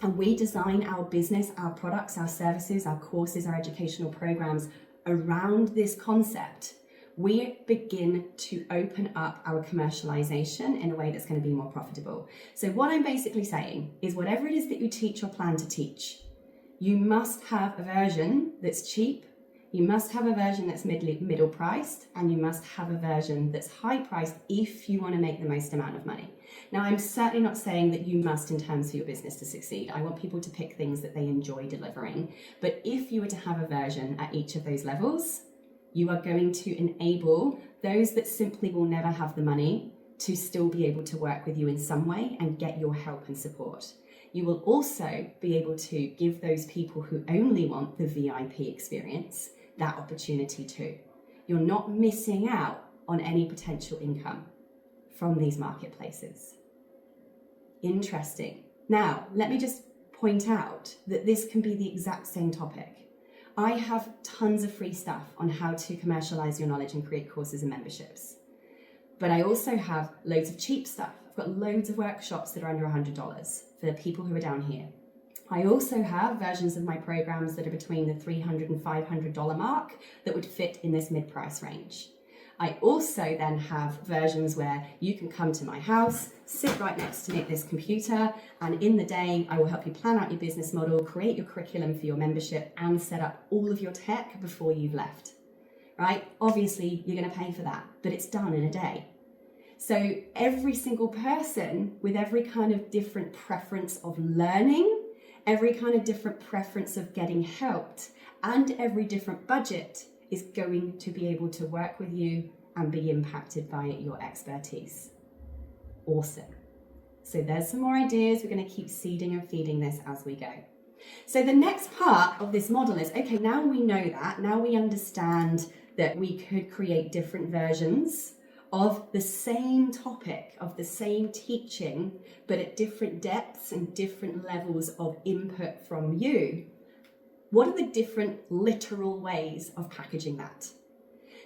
And we design our business, our products, our services, our courses, our educational programs around this concept, we begin to open up our commercialization in a way that's going to be more profitable. So what I'm basically saying is whatever it is that you teach or plan to teach, you must have a version that's cheap, you must have a version that's middle priced, and you must have a version that's high priced if you want to make the most amount of money. Now, I'm certainly not saying that you must in terms for your business to succeed. I want people to pick things that they enjoy delivering. But if you were to have a version at each of those levels, you are going to enable those that simply will never have the money to still be able to work with you in some way and get your help and support. You will also be able to give those people who only want the VIP experience that opportunity too. You're not missing out on any potential income from these marketplaces. Interesting. Now, let me just point out that this can be the exact same topic. I have tons of free stuff on how to commercialize your knowledge and create courses and memberships. But I also have loads of cheap stuff. I've got loads of workshops that are under $100 for people who are down here. I also have versions of my programs that are between the $300 and $500 mark that would fit in this mid-price range. I also then have versions where you can come to my house, sit right next to me at this computer, and in the day, I will help you plan out your business model, create your curriculum for your membership, and set up all of your tech before you've left, right? Obviously, you're going to pay for that, but it's done in a day. So every single person with every kind of different preference of learning, every kind of different preference of getting helped, and every different budget is going to be able to work with you and be impacted by your expertise. Awesome. So there's some more ideas. We're going to keep seeding and feeding this as we go. So the next part of this model is, okay, now we know that, now we understand that we could create different versions of the same topic, of the same teaching, but at different depths and different levels of input from you. What are the different literal ways of packaging that?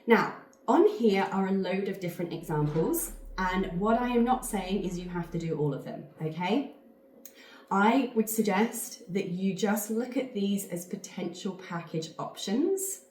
Now, on here are a load of different examples, and what I am not saying is you have to do all of them, okay? I would suggest that you just look at these as potential package options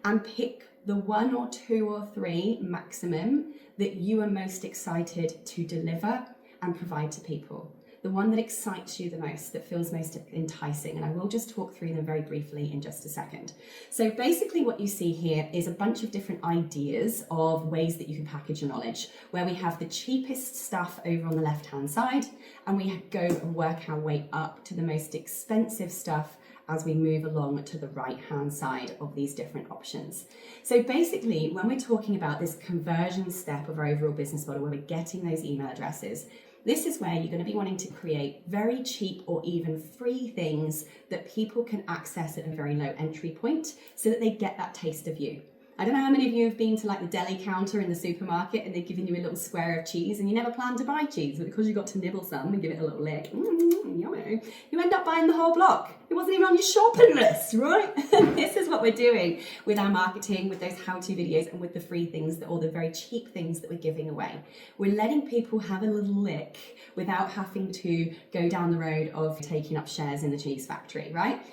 and pick the 1 or 2 or 3 maximum that you are most excited to deliver and provide to people. The one that excites you the most, that feels most enticing. And I will just talk through them very briefly in just a second. So basically what you see here is a bunch of different ideas of ways that you can package your knowledge, where we have the cheapest stuff over on the left-hand side, and we go and work our way up to the most expensive stuff as we move along to the right-hand side of these different options. So basically, when we're talking about this conversion step of our overall business model, where we're getting those email addresses, this is where you're going to be wanting to create very cheap or even free things that people can access at a very low entry point so that they get that taste of you. I don't know how many of you have been to like the deli counter in the supermarket and they've given you a little square of cheese and you never planned to buy cheese, but because you got to nibble some and give it a little lick, yummy, you end up buying the whole block. It wasn't even on your shopping list, right? This is what we're doing with our marketing, with those how-to videos and with the free things, or the very cheap things that we're giving away. We're letting people have a little lick without having to go down the road of taking up shares in the cheese factory, right?